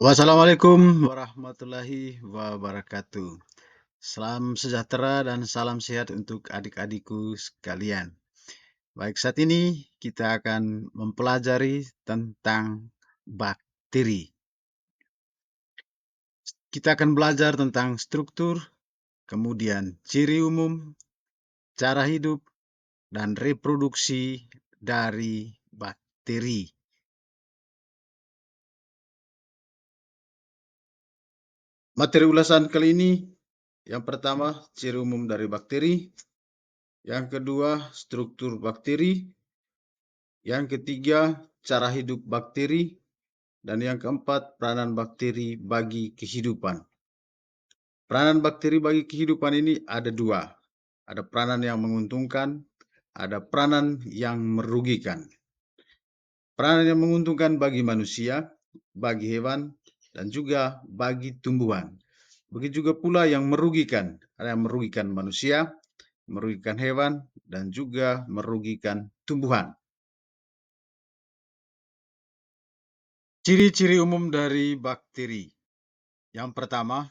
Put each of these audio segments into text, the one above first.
Wassalamualaikum warahmatullahi wabarakatuh. Salam sejahtera dan salam sehat untuk adik-adikku sekalian. Baik, saat ini kita akan mempelajari tentang bakteri. Kita akan belajar tentang struktur, kemudian ciri umum, cara hidup, dan reproduksi dari bakteri. Materi ulasan kali ini, yang pertama, ciri umum dari bakteri. Yang kedua, struktur bakteri. Yang ketiga, cara hidup bakteri. Dan yang keempat, peranan bakteri bagi kehidupan. Peranan bakteri bagi kehidupan ini ada dua. Ada peranan yang menguntungkan, ada peranan yang merugikan. Peranan yang menguntungkan bagi manusia, bagi hewan, dan juga bagi tumbuhan. Begitu juga pula yang merugikan. Ada yang merugikan manusia, merugikan hewan, dan juga merugikan tumbuhan. Ciri-ciri umum dari bakteri. Yang pertama,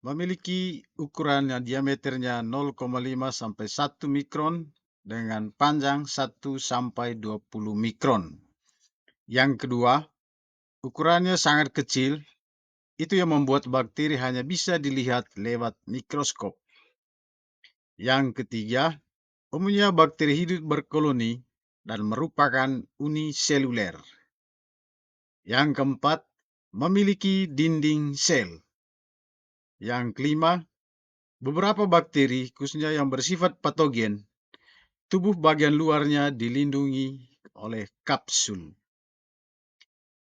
memiliki ukuran yang diameternya 0,5 sampai 1 mikron dengan panjang 1 sampai 20 mikron. Yang kedua, ukurannya sangat kecil, itu yang membuat bakteri hanya bisa dilihat lewat mikroskop. Yang ketiga, umumnya bakteri hidup berkoloni dan merupakan uniseluler. Yang keempat, memiliki dinding sel. Yang kelima, beberapa bakteri, khususnya yang bersifat patogen, tubuh bagian luarnya dilindungi oleh kapsul.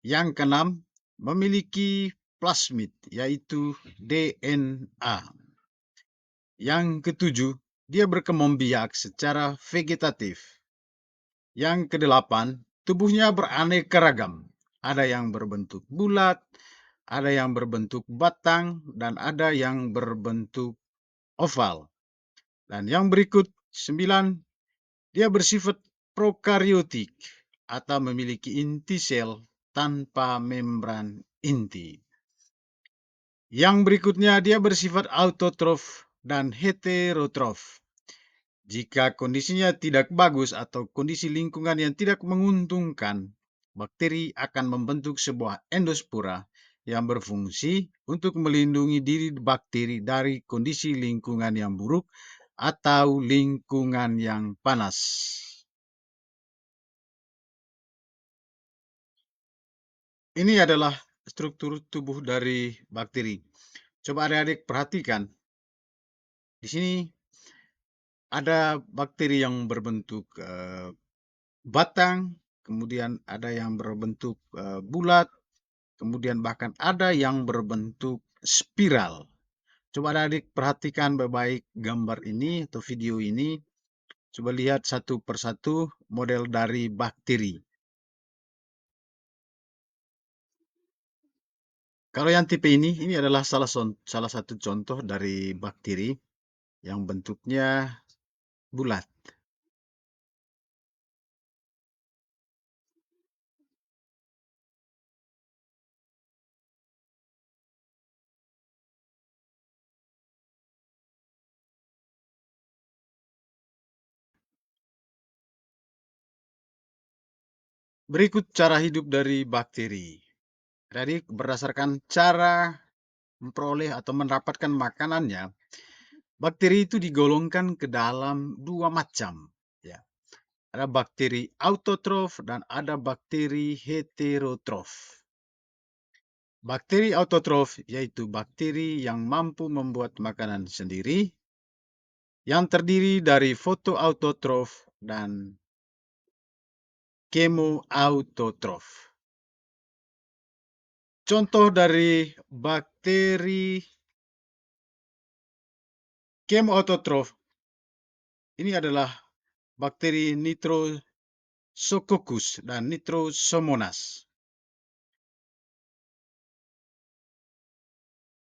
Yang keenam, memiliki plasmid, yaitu DNA. Yang ketujuh, dia berkembang biak secara vegetatif. Yang kedelapan, tubuhnya beraneka ragam. Ada yang berbentuk bulat, ada yang berbentuk batang, dan ada yang berbentuk oval. Dan yang berikut, 9, dia bersifat prokariotik atau memiliki inti sel tanpa membran inti. Yang berikutnya, dia bersifat autotrof dan heterotrof. Jika kondisinya tidak bagus atau kondisi lingkungan yang tidak menguntungkan, bakteri akan membentuk sebuah endospora yang berfungsi untuk melindungi diri bakteri dari kondisi lingkungan yang buruk atau lingkungan yang panas. Ini adalah struktur tubuh dari bakteri. Coba adik-adik perhatikan. Di sini ada bakteri yang berbentuk batang, kemudian ada yang berbentuk bulat, kemudian bahkan ada yang berbentuk spiral. Coba adik-adik perhatikan baik-baik gambar ini atau video ini. Coba lihat satu persatu model dari bakteri. Kalau yang tipe ini adalah salah satu contoh dari bakteri yang bentuknya bulat. Berikut cara hidup dari bakteri. Jadi berdasarkan cara memperoleh atau mendapatkan makanannya, bakteri itu digolongkan ke dalam dua macam. Ya. Ada bakteri autotrof dan ada bakteri heterotrof. Bakteri autotrof yaitu bakteri yang mampu membuat makanan sendiri, yang terdiri dari fotoautotrof dan kemoautotrof. Contoh dari bakteri kemoautotrof ini adalah bakteri Nitrosococcus dan Nitrosomonas.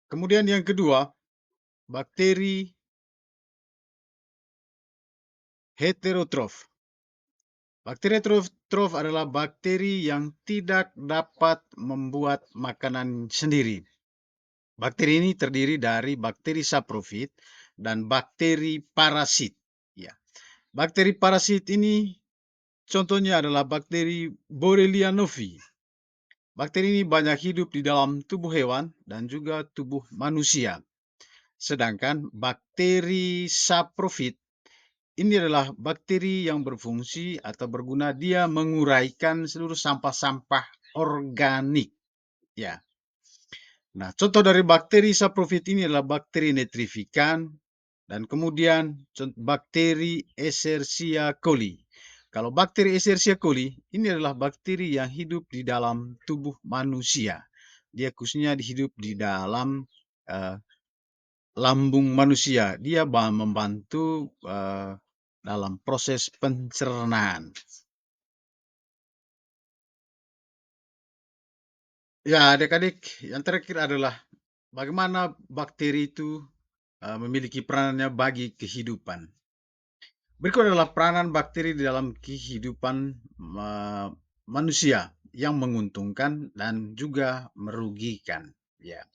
Kemudian yang kedua, bakteri heterotrof. Bakteri heterotrof Autotrof adalah bakteri yang tidak dapat membuat makanan sendiri. Bakteri ini terdiri dari bakteri saprofit dan bakteri parasit. Ya. Bakteri parasit ini contohnya adalah bakteri Borrelia novi. Bakteri ini banyak hidup di dalam tubuh hewan dan juga tubuh manusia. Sedangkan bakteri saprofit ini adalah bakteri yang berfungsi atau berguna, dia menguraikan seluruh sampah-sampah organik. Ya. Nah, contoh dari bakteri saprofit ini adalah bakteri nitrifikan dan kemudian bakteri Escherichia coli. Kalau bakteri Escherichia coli ini adalah bakteri yang hidup di dalam tubuh manusia. Dia khususnya hidup di dalam uh, lambung manusia. Dia membantu dalam proses pencernaan. Ya, adik-adik, yang terakhir adalah bagaimana bakteri itu memiliki peranannya bagi kehidupan. Berikut adalah peranan bakteri di dalam kehidupan manusia yang menguntungkan dan juga merugikan. Ya.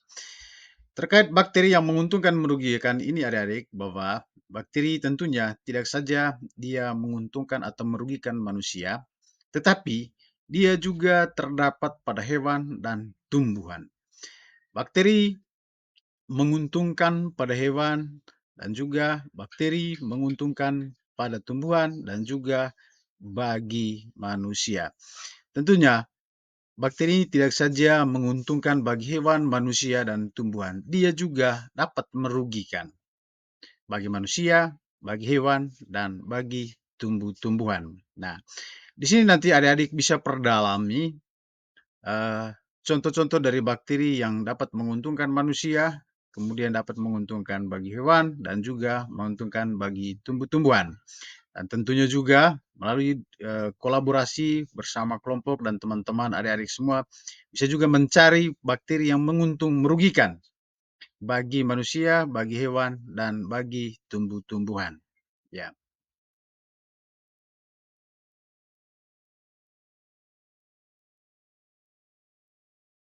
Terkait bakteri yang menguntungkan merugikan ini adik-adik, bahwa bakteri tentunya tidak saja dia menguntungkan atau merugikan manusia, tetapi dia juga terdapat pada hewan dan tumbuhan. Bakteri menguntungkan pada hewan dan juga bakteri menguntungkan pada tumbuhan dan juga bagi manusia. Tentunya bakteri ini tidak saja menguntungkan bagi hewan, manusia, dan tumbuhan. Dia juga dapat merugikan bagi manusia, bagi hewan, dan bagi tumbuh-tumbuhan. Nah, di sini nanti adik-adik bisa perdalami contoh-contoh dari bakteri yang dapat menguntungkan manusia, kemudian dapat menguntungkan bagi hewan, dan juga menguntungkan bagi tumbuh-tumbuhan. Dan tentunya juga melalui kolaborasi bersama kelompok dan teman-teman adik-adik semua, bisa juga mencari bakteri yang merugikan bagi manusia, bagi hewan, dan bagi tumbuh-tumbuhan. Ya.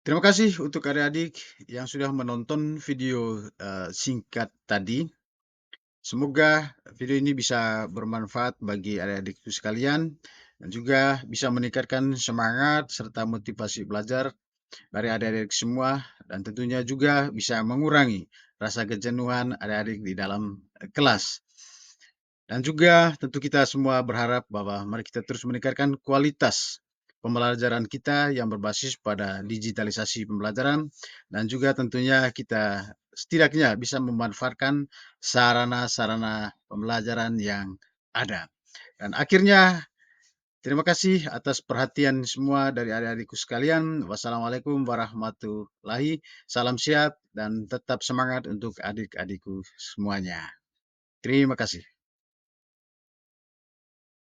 Terima kasih untuk adik-adik yang sudah menonton video singkat tadi. Semoga video ini bisa bermanfaat bagi adik-adikku sekalian dan juga bisa meningkatkan semangat serta motivasi belajar dari adik-adik semua, dan tentunya juga bisa mengurangi rasa kejenuhan adik-adik di dalam kelas. Dan juga tentu kita semua berharap bahwa mari kita terus meningkatkan kualitas pembelajaran kita yang berbasis pada digitalisasi pembelajaran, dan juga tentunya kita setidaknya bisa memanfaatkan sarana-sarana pembelajaran yang ada. Dan akhirnya terima kasih atas perhatian semua dari adik-adikku sekalian. Wassalamualaikum warahmatullahi. Salam sehat dan tetap semangat untuk adik-adikku semuanya. Terima kasih.